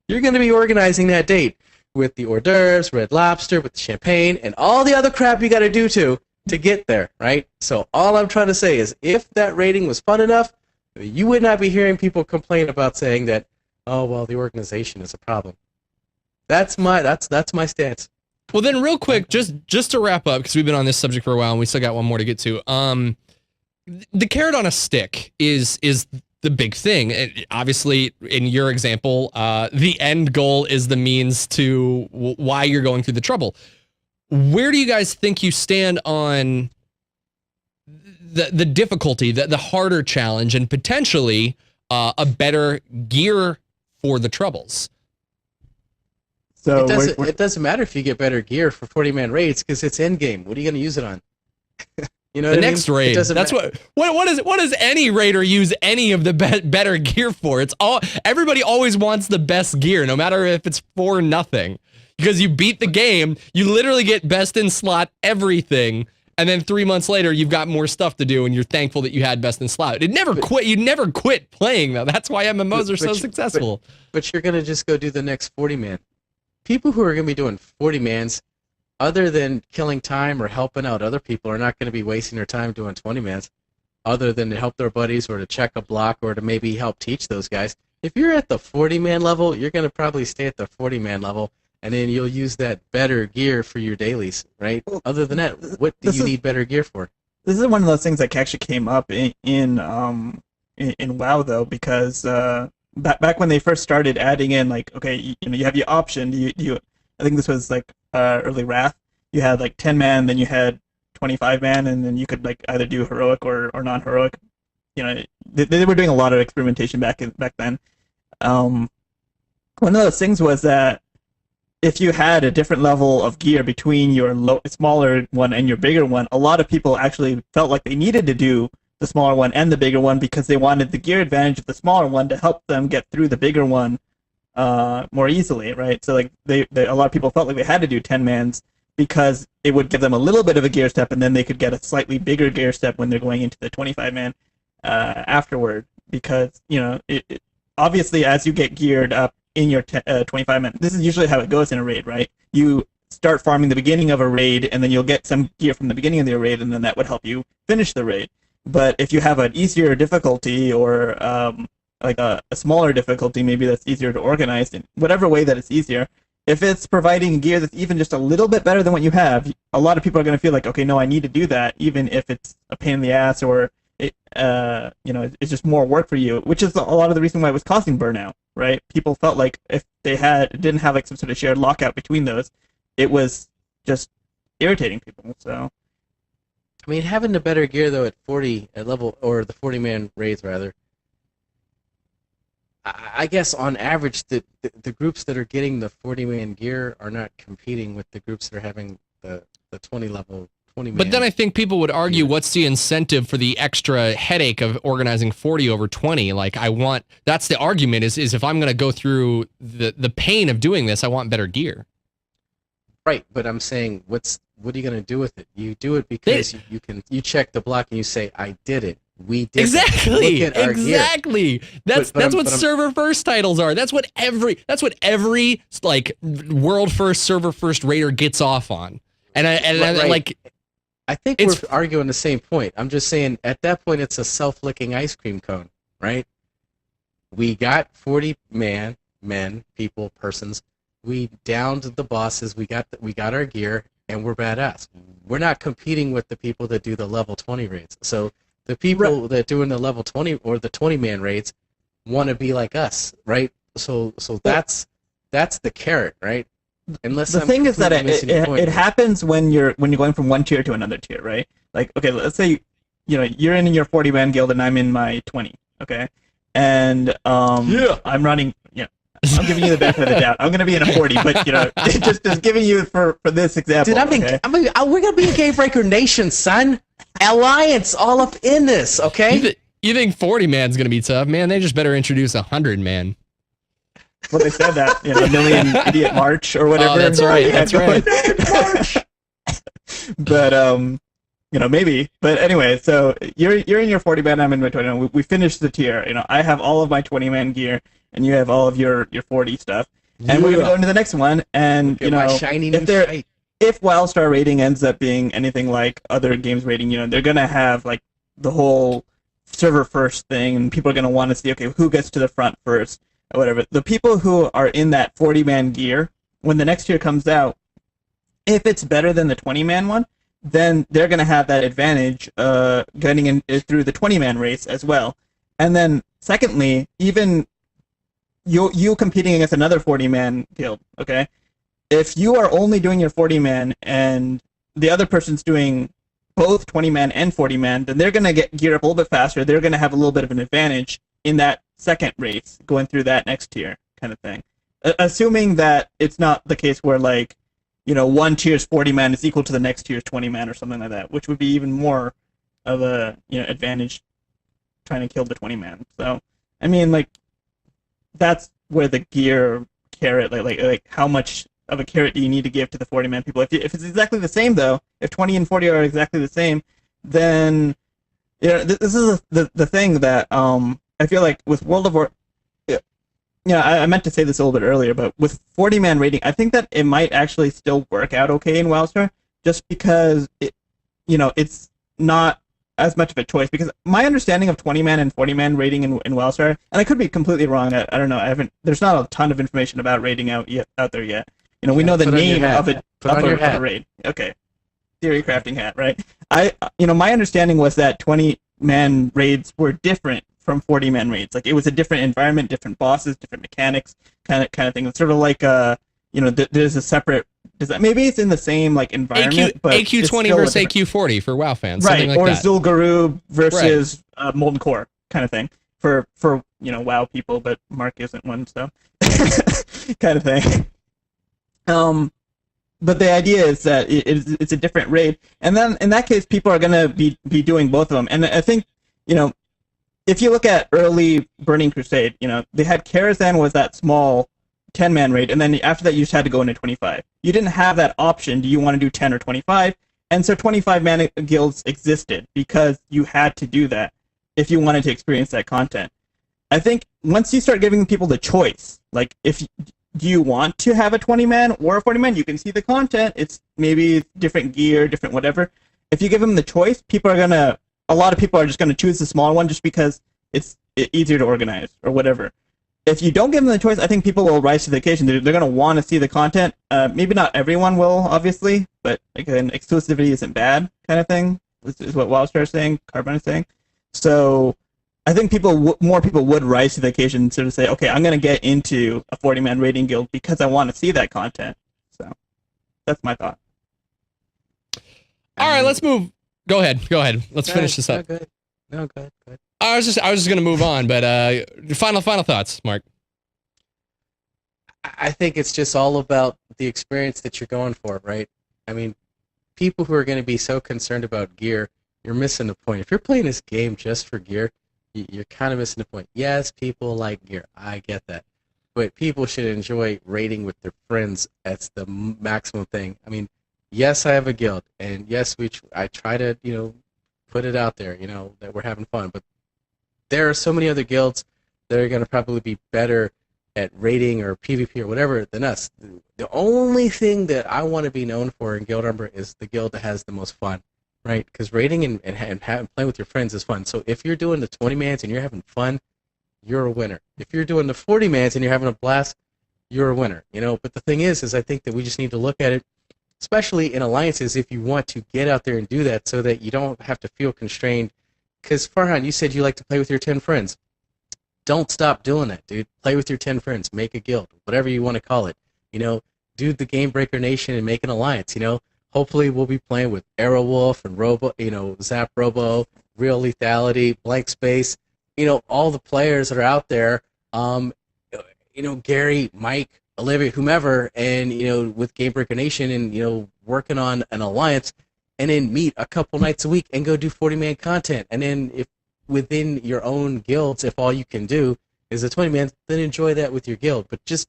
You're going to be organizing that date with the hors d'oeuvres, Red Lobster, with the champagne, and all the other crap you got to do to get there, right? So all I'm trying to say is, if that rating was fun enough, you would not be hearing people complain about saying that, oh, well, the organization is a problem. That's my stance. Well, then, real quick, just to wrap up, because we've been on this subject for a while and we still got one more to get to. The carrot on a stick is the big thing. Obviously, in your example, the end goal is the means to why you're going through the trouble. Where do you guys think you stand on the difficulty, the harder challenge, and potentially a better gear for the troubles? So it doesn't matter if you get better gear for 40-man raids because it's end game. What are you going to use it on? You know The what I next mean? raid. It That's what does any raider use any of the better gear for? It's all everybody always wants the best gear, no matter if it's for nothing. Because you beat the game, you literally get best in slot everything, and then 3 months later you've got more stuff to do, and you're thankful that you had best in slot. You never quit playing though. That's why MMOs are so successful. But you're gonna just go do the next 40-man. People who are gonna be doing 40-mans, other than killing time or helping out other people, are not going to be wasting their time doing 20-mans, other than to help their buddies or to check a block or to maybe help teach those guys. If you're at the 40-man level, you're going to probably stay at the 40-man level, and then you'll use that better gear for your dailies, right? Well, Other than that, what do you need better gear for? This is one of those things that actually came up in WoW though, because back when they first started adding in, like, okay, you have your option. You I think this was like early Wrath. You had like 10-man, then you had 25-man, and then you could like either do heroic or non-heroic. They were doing a lot of experimentation back then. One of those things was that if you had a different level of gear between your smaller one and your bigger one, a lot of people actually felt like they needed to do the smaller one and the bigger one because they wanted the gear advantage of the smaller one to help them get through the bigger one more easily, right? So like a lot of people felt like they had to do 10-mans because it would give them a little bit of a gear step, and then they could get a slightly bigger gear step when they're going into the 25-man afterward. Because obviously as you get geared up in your 25-man, this is usually how it goes in a raid, right? You start farming the beginning of a raid, and then you'll get some gear from the beginning of the raid, and then that would help you finish the raid. But if you have an easier difficulty or like a smaller difficulty, maybe that's easier to organize in whatever way that it's easier. If it's providing gear that's even just a little bit better than what you have, a lot of people are going to feel like, okay, no, I need to do that, even if it's a pain in the ass or it's just more work for you, which is a lot of the reason why it was causing burnout, right? People felt like if they didn't have like some sort of shared lockout between those, it was just irritating people. So, I mean, having the better gear though at level, or the 40-man raids rather, I guess on average the groups that are getting the 40-man gear are not competing with the groups that are having the 20-level 20-man. But then I think people would argue, what's the incentive for the extra headache of organizing 40 over 20? Like, that's the argument is if I'm going to go through the pain of doing this, I want better gear. Right, but I'm saying, what are you going to do with it? You do it because you check the block and you say, I did it. We did exactly. Look at our exactly. gear. That's what server first titles are. That's what every like world first, server first raider gets off on. And I think we're arguing the same point. I'm just saying at that point it's a self-licking ice cream cone, right? We got 40 persons. We downed the bosses. We got our gear, and we're badass. We're not competing with the people that do the level 20 raids. So the people that doing the level 20 or the 20-man raids want to be like us, right? So that's the carrot, right? Unless the thing is that it happens when you're going from one tier to another tier, right? Like, okay, let's say you're in your 40-man guild and I'm in my 20, okay, and I'm running. I'm giving you the benefit of the doubt. I'm going to be in a 40, but just giving you for this example. Dude, we're going to be a Gamebreaker Nation, son. Alliance, all up in this, okay? You think 40-man's going to be tough, man? They just better introduce 100-man. Well, they said that, a million idiot march or whatever. Oh, that's right. That's right. But maybe. But anyway, so you're in your 40-man. I'm in my 20-man. We finished the tier. I have all of my 20-man gear, and you have all of your 40 stuff. And we're gonna go into the next one. And if WildStar rating ends up being anything like other games rating, they're gonna have like the whole server first thing, and people are gonna want to see, okay, who gets to the front first. Whatever. The people who are in that 40-man gear, when the next tier comes out, if it's better than the 20-man one, then they're going to have that advantage getting in through the 20-man race as well. And then, secondly, even you competing against another 40-man guild, okay? If you are only doing your 40-man and the other person's doing both 20-man and 40-man, then they're going to get geared up a little bit faster. They're going to have a little bit of an advantage in that second race, going through that next tier kind of thing. Assuming that it's not the case where, like, one tier's 40-man is equal to the next tier's 20-man or something like that, which would be even more of a advantage trying to kill the 20 man. So I mean, like, that's where the gear carrot, like how much of a carrot do you need to give to the 40 man people? If it's exactly the same though, if 20 and 40 are exactly the same, then this is the thing that I feel like with World of War. I meant to say this a little bit earlier, but with 40 man rating, I think that it might actually still work out okay in WildStar, just because it's not as much of a choice. Because my understanding of 20 man and 40 man rating in WildStar, and I could be completely wrong. I don't know. There's not a ton of information about rating out there yet. We know the name of a raid. Okay, theory crafting hat, right? My understanding was that 20 man raids were different from 40 man raids. Like, it was a different environment, different bosses, different mechanics, kind of thing. It's sort of like there's a separate. Maybe it's in the same like environment, but AQ20 versus AQ40 for WoW fans, right? Like or that. Zul'Gurub versus Molten Core kind of thing for WoW people, but Mark isn't one, so kind of thing. But the idea is that it's a different raid, and then in that case, people are gonna be doing both of them. And I think if you look at early Burning Crusade, they had Karazhan was that small 10-man raid, and then after that you just had to go into 25. You didn't have that option. Do you want to do 10 or 25? And so 25-man guilds existed because you had to do that if you wanted to experience that content. I think once you start giving people the choice, like, do you want to have a 20-man or a 40-man? You can see the content. It's maybe different gear, different whatever. If you give them the choice, a lot of people are just going to choose the smaller one just because it's easier to organize or whatever. If you don't give them the choice, I think people will rise to the occasion. They're going to want to see the content. Maybe not everyone will, obviously, but again, exclusivity isn't bad, kind of thing. This is what WildStar is saying, Carbine is saying. So I think more people would rise to the occasion and sort of say, okay, I'm going to get into a 40-man raiding guild because I want to see that content. So that's my thought. All right, let's move. Go ahead. Let's finish this up. No, go ahead. I was just gonna move on, but final thoughts, Mark. I think it's just all about the experience that you're going for, right? I mean, people who are going to be so concerned about gear, you're missing the point. If you're playing this game just for gear, you're kind of missing the point. Yes, people like gear. I get that. But people should enjoy raiding with their friends. That's the maximum thing. I mean, yes, I have a guild, and yes, I try to, put it out there, that we're having fun. But there are so many other guilds that are going to probably be better at raiding or PvP or whatever than us. The only thing that I want to be known for in Guild Umber is the guild that has the most fun, right? Because raiding and playing with your friends is fun. So if you're doing the 20-mans and you're having fun, you're a winner. If you're doing the 40-mans and you're having a blast, you're a winner. But the thing is I think that we just need to look at it, especially in alliances, if you want to get out there and do that so that you don't have to feel constrained. Because, Farhan, you said you like to play with your 10 friends. Don't stop doing that, dude. Play with your 10 friends. Make a guild, whatever you want to call it. Do the Gamebreaker Nation and make an alliance. Hopefully we'll be playing with Aerowolf and Robo, Zap Robo, Real Lethality, Blank Space. All the players that are out there. Gary, Mike, Olivia, whomever, and with Gamebreaker Nation, and working on an alliance, and then meet a couple nights a week and go do 40-man content. And then if within your own guilds, if all you can do is a 20-man, then enjoy that with your guild. But just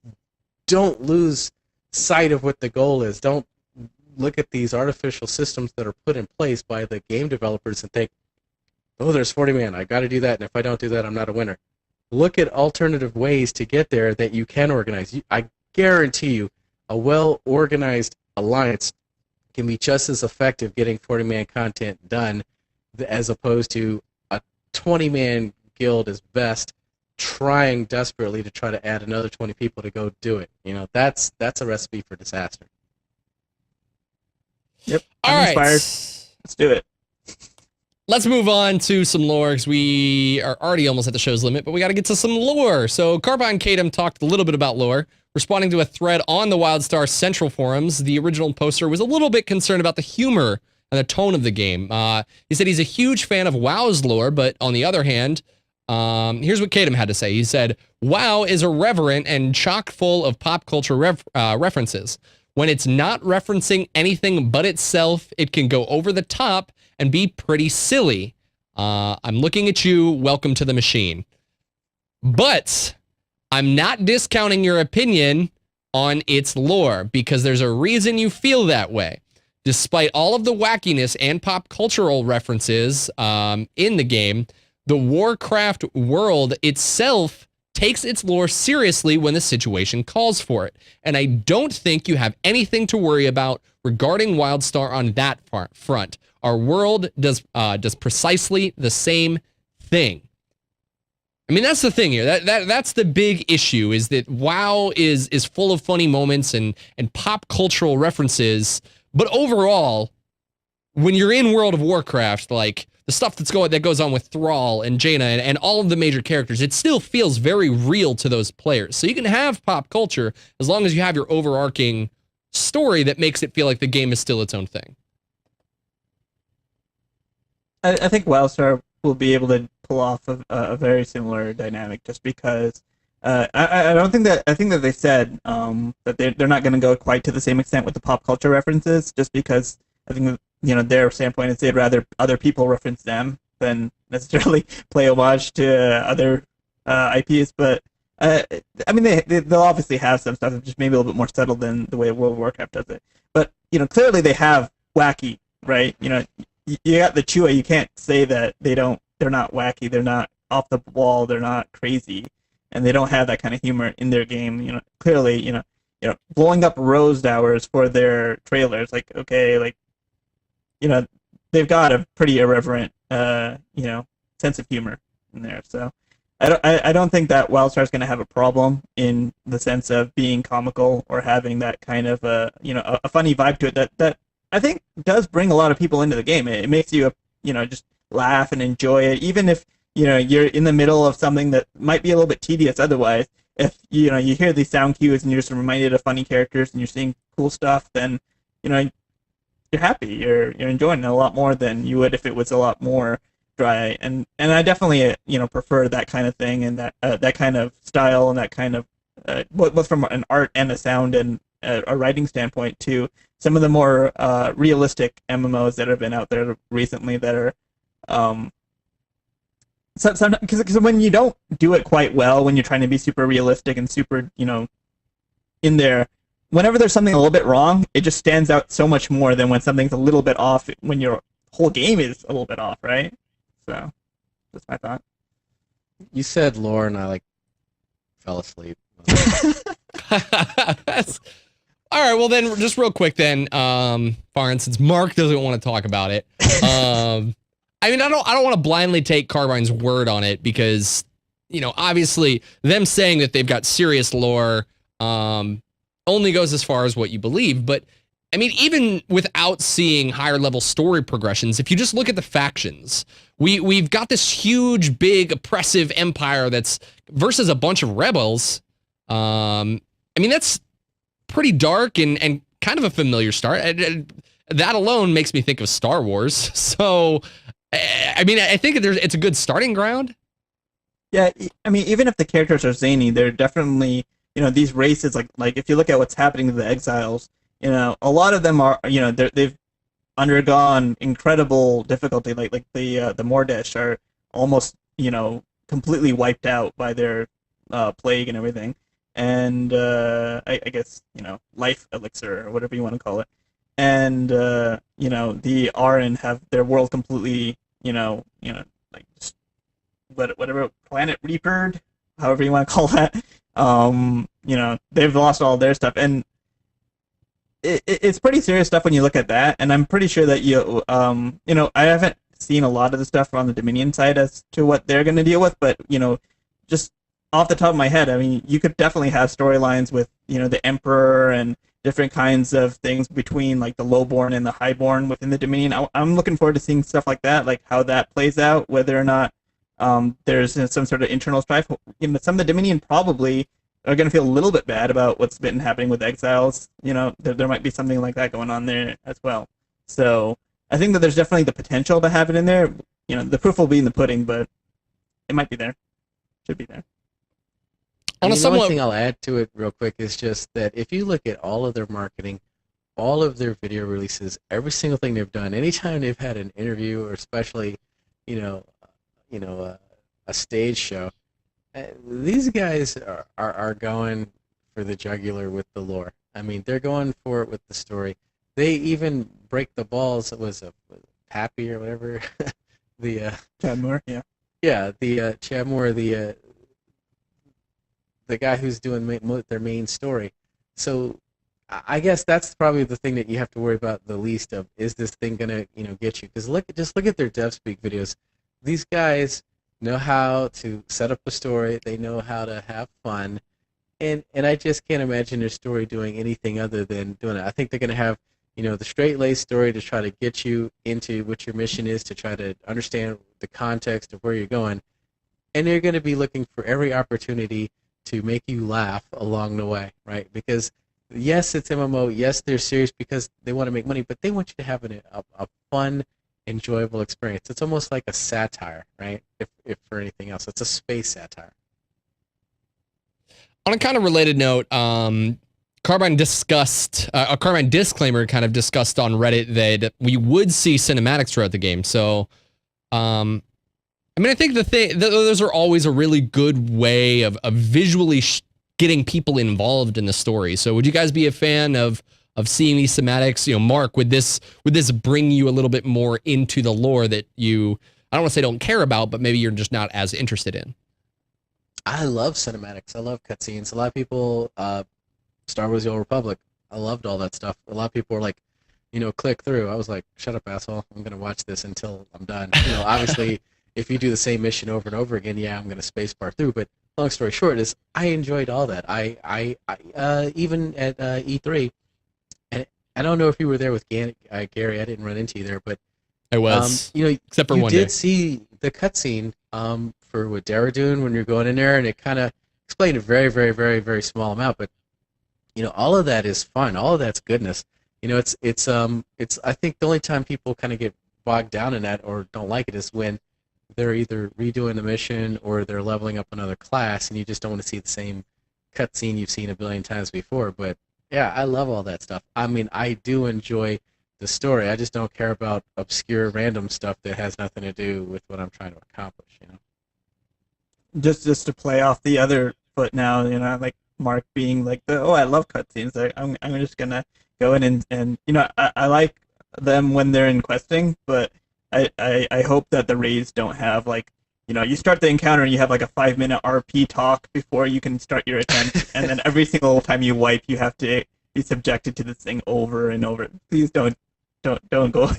don't lose sight of what the goal is. Don't look at these artificial systems that are put in place by the game developers and think, oh, there's 40-man, I got to do that, and if I don't do that, I'm not a winner. Look at alternative ways to get there that you can organize. I guarantee you a well-organized alliance can be just as effective getting 40-man content done as opposed to a 20-man guild is best trying desperately to try to add another 20 people to go do it. That's a recipe for disaster. Yep. All right. Inspired. Let's do it. Let's move on to some lore, because we are already almost at the show's limit, but we got to get to some lore. So Carbine Kadam talked a little bit about lore, responding to a thread on the WildStar Central forums. The original poster was a little bit concerned about the humor and the tone of the game. He said he's a huge fan of WoW's lore, but on the other hand, here's what Kadam had to say. He said, WoW is irreverent and chock full of pop culture references. When it's not referencing anything but itself, it can go over the top and be pretty silly. I'm looking at you. Welcome to the machine. But I'm not discounting your opinion on its lore, because there's a reason you feel that way. Despite all of the wackiness and pop cultural references in the game, the Warcraft world itself takes its lore seriously when the situation calls for it. And I don't think you have anything to worry about regarding WildStar on that front. Our world does precisely the same thing. I mean, that's the thing here. That's the big issue, is that WoW is full of funny moments and pop cultural references, but overall, when you're in World of Warcraft, like the stuff that goes on with Thrall and Jaina and all of the major characters, it still feels very real to those players. So you can have pop culture as long as you have your overarching story that makes it feel like the game is still its own thing. I think WildStar will be able to pull off a very similar dynamic, just because I think that they said that they're not going to go quite to the same extent with the pop culture references, just because I think that, their standpoint is they'd rather other people reference them than necessarily play homage to other IPs. But I mean, they'll obviously have some stuff that's just maybe a little bit more subtle than the way World of Warcraft does it. But clearly they have wacky, right? You got the Chua. You can't say that they're not wacky. They're not off the wall. They're not crazy, and they don't have that kind of humor in their game. Clearly, blowing up Rose Hours for their trailers. Like, okay, like, they've got a pretty irreverent, sense of humor in there. So, I don't think that WildStar is going to have a problem in the sense of being comical or having that kind of a funny vibe to it. That I think does bring a lot of people into the game. It makes you, just laugh and enjoy it, even if you're in the middle of something that might be a little bit tedious otherwise. If you hear these sound cues and you're just reminded of funny characters and you're seeing cool stuff, then you're happy. You're enjoying it a lot more than you would if it was a lot more dry. And I definitely prefer that kind of thing, and that kind of style, and that kind of both from an art and a sound and a writing standpoint to some of the more realistic MMOs that have been out there recently that are because when you don't do it quite well, when you're trying to be super realistic and super in there, whenever there's something a little bit wrong, it just stands out so much more than when something's a little bit off, when your whole game is a little bit off, right? So that's my thought. You said lore, and I fell asleep. All right, well then, just real quick then, Farron, since Mark doesn't want to talk about it, I mean, I don't want to blindly take Carbine's word on it, because, obviously them saying that they've got serious lore only goes as far as what you believe. But I mean, even without seeing higher level story progressions, if you just look at the factions, we've got this huge, big, oppressive empire that's versus a bunch of rebels. I mean, that's pretty dark and kind of a familiar start. That alone makes me think of Star Wars. So, I mean, I think it's a good starting ground. Yeah, I mean, even if the characters are zany, they're definitely, these races, like if you look at what's happening to the exiles, a lot of them are, they've undergone incredible difficulty. Like the Mordesh are almost, completely wiped out by their plague and everything. And I guess, life elixir or whatever you want to call it. And the Aran have their world completely, like just whatever, planet reapered, however you want to call that. They've lost all their stuff, and it's pretty serious stuff when you look at that. And I'm pretty sure that I haven't seen a lot of the stuff on the Dominion side as to what they're going to deal with, but just off the top of my head, I mean, you could definitely have storylines with the Emperor and different kinds of things between like the lowborn and the highborn within the Dominion. I'm looking forward to seeing stuff like that, like how that plays out, whether or not there's some sort of internal strife. Some of the Dominion probably are going to feel a little bit bad about what's been happening with exiles. There might be something like that going on there as well. So I think that there's definitely the potential to have it in there. The proof will be in the pudding, but it might be there. Should be there. On a the somewhat only thing I'll add to it real quick is just that if you look at all of their marketing, all of their video releases, every single thing they've done, anytime they've had an interview or especially, you know, a stage show, these guys are going for the jugular with the lore. I mean, they're going for it with the story. They even break the balls. It was a Pappy or whatever, the Chad Moore, yeah. yeah, the Chad Moore, the guy who's doing their main story. So I guess that's probably the thing that you have to worry about the least of. Is this thing gonna get you? Because just look at their dev speak videos. These guys know how to set up a story. They know how to have fun, and I just can't imagine their story doing anything other than doing it. I think they're gonna have the straight-laced story to try to get you into what your mission is, to try to understand the context of where you're going, and they're going to be looking for every opportunity to make you laugh along the way, right? Because yes, it's MMO. Yes, they're serious because they want to make money, but they want you to have a fun, enjoyable experience. It's almost like a satire, right? If for anything else, it's a space satire. On a kind of related note, Carbine Carbine Disclaimer kind of discussed on Reddit that we would see cinematics throughout the game. So, I mean, I think those are always a really good way of visually getting people involved in the story. So would you guys be a fan of seeing these cinematics? Mark, would this bring you a little bit more into the lore that you, I don't want to say don't care about, but maybe you're just not as interested in? I love cinematics. I love cutscenes. A lot of people, Star Wars: The Old Republic, I loved all that stuff. A lot of people were like, click through. I was like, shut up, asshole. I'm going to watch this until I'm done. Obviously, if you do the same mission over and over again, yeah, I'm going to spacebar through. But long story short is I enjoyed all that. I even at E3, and I don't know if you were there with Gary. I didn't run into you there, but I was. Except for one day. You did see the cutscene for with Daradoon when you're going in there, and it kind of explained a very, very, very, very small amount. But all of that is fun. All of that's goodness. It's I think the only time people kind of get bogged down in that or don't like it is when they're either redoing the mission or they're leveling up another class, and you just don't want to see the same cutscene you've seen a billion times before. But yeah, I love all that stuff. I mean, I do enjoy the story. I just don't care about obscure random stuff that has nothing to do with what I'm trying to accomplish. Just to play off the other foot now, like Mark being like, I love cutscenes. I'm just gonna go in and I like them when they're in questing, but I hope that the raids don't have like, you start the encounter and you have like a 5-minute RP talk before you can start your attempt, and then every single time you wipe, you have to be subjected to this thing over and over. Please don't go there.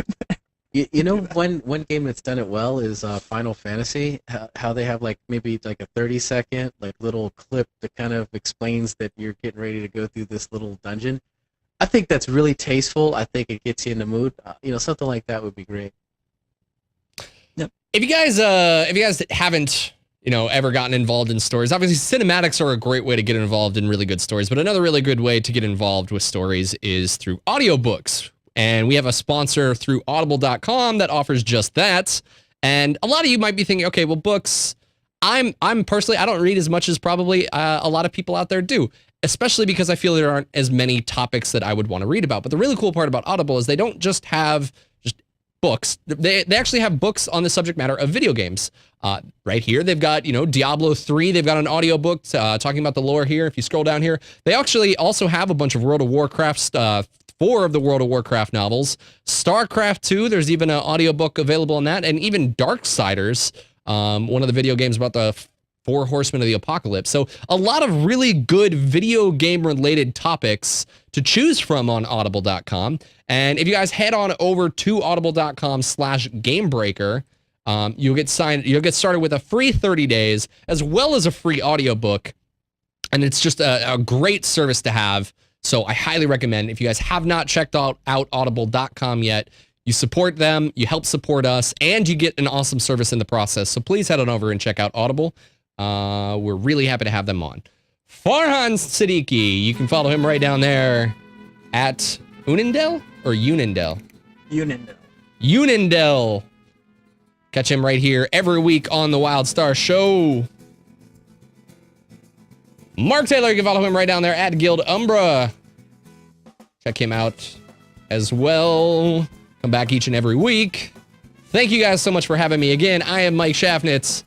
One game that's done it well is Final Fantasy. How they have like maybe like a 30-second like little clip that kind of explains that you're getting ready to go through this little dungeon. I think that's really tasteful. I think it gets you in the mood. Something like that would be great. Yep. If you guys haven't ever gotten involved in stories, obviously cinematics are a great way to get involved in really good stories. But another really good way to get involved with stories is through audiobooks. And we have a sponsor through audible.com that offers just that. And a lot of you might be thinking, okay, well, books, I'm personally, I don't read as much as probably a lot of people out there do, especially because I feel there aren't as many topics that I would want to read about. But the really cool part about Audible is they don't just have just books. They actually have books on the subject matter of video games. Right here, they've got, Diablo 3. They've got an audiobook talking about the lore here. If you scroll down here, they actually also have a bunch of World of Warcraft stuff. 4 of the World of Warcraft novels. StarCraft 2, there's even an audiobook available on that, and even Darksiders, one of the video games about the 4 Horsemen of the Apocalypse. So a lot of really good video game related topics to choose from on audible.com. And if you guys head on over to audible.com/Gamebreaker, you'll get started with a free 30 days as well as a free audiobook. And it's just a great service to have. So I highly recommend, if you guys have not checked out audible.com yet, you support them, you help support us, and you get an awesome service in the process. So please head on over and check out Audible. We're really happy to have them on. Farhan Siddiqui, you can follow him right down there at Unindel or Unindel? Unindel. Catch him right here every week on the WildStar Show. Mark Taylor, you can follow him right down there at Guild Umbra. Check him out as well. Come back each and every week. Thank you guys so much for having me again. I am Mike Schaffnitz.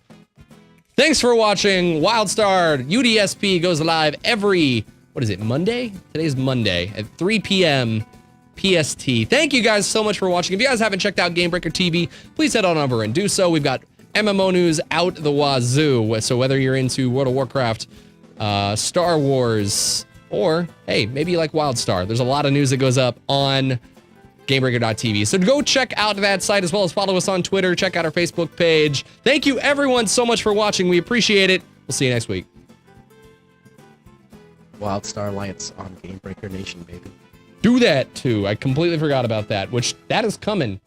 Thanks for watching. WildStar UDSP goes live every, what is it, Monday? Today's Monday at 3 p.m. PST. Thank you guys so much for watching. If you guys haven't checked out Gamebreaker TV, please head on over and do so. We've got MMO news out the wazoo. So whether you're into World of Warcraft, Star Wars, or hey, maybe you like WildStar, there's a lot of news that goes up on Gamebreaker.tv. So go check out that site as well as follow us on Twitter. Check out our Facebook page. Thank you everyone so much for watching. We appreciate it. We'll see you next week. WildStar Alliance on Gamebreaker Nation, baby. Do that too. I completely forgot about that, which that is coming.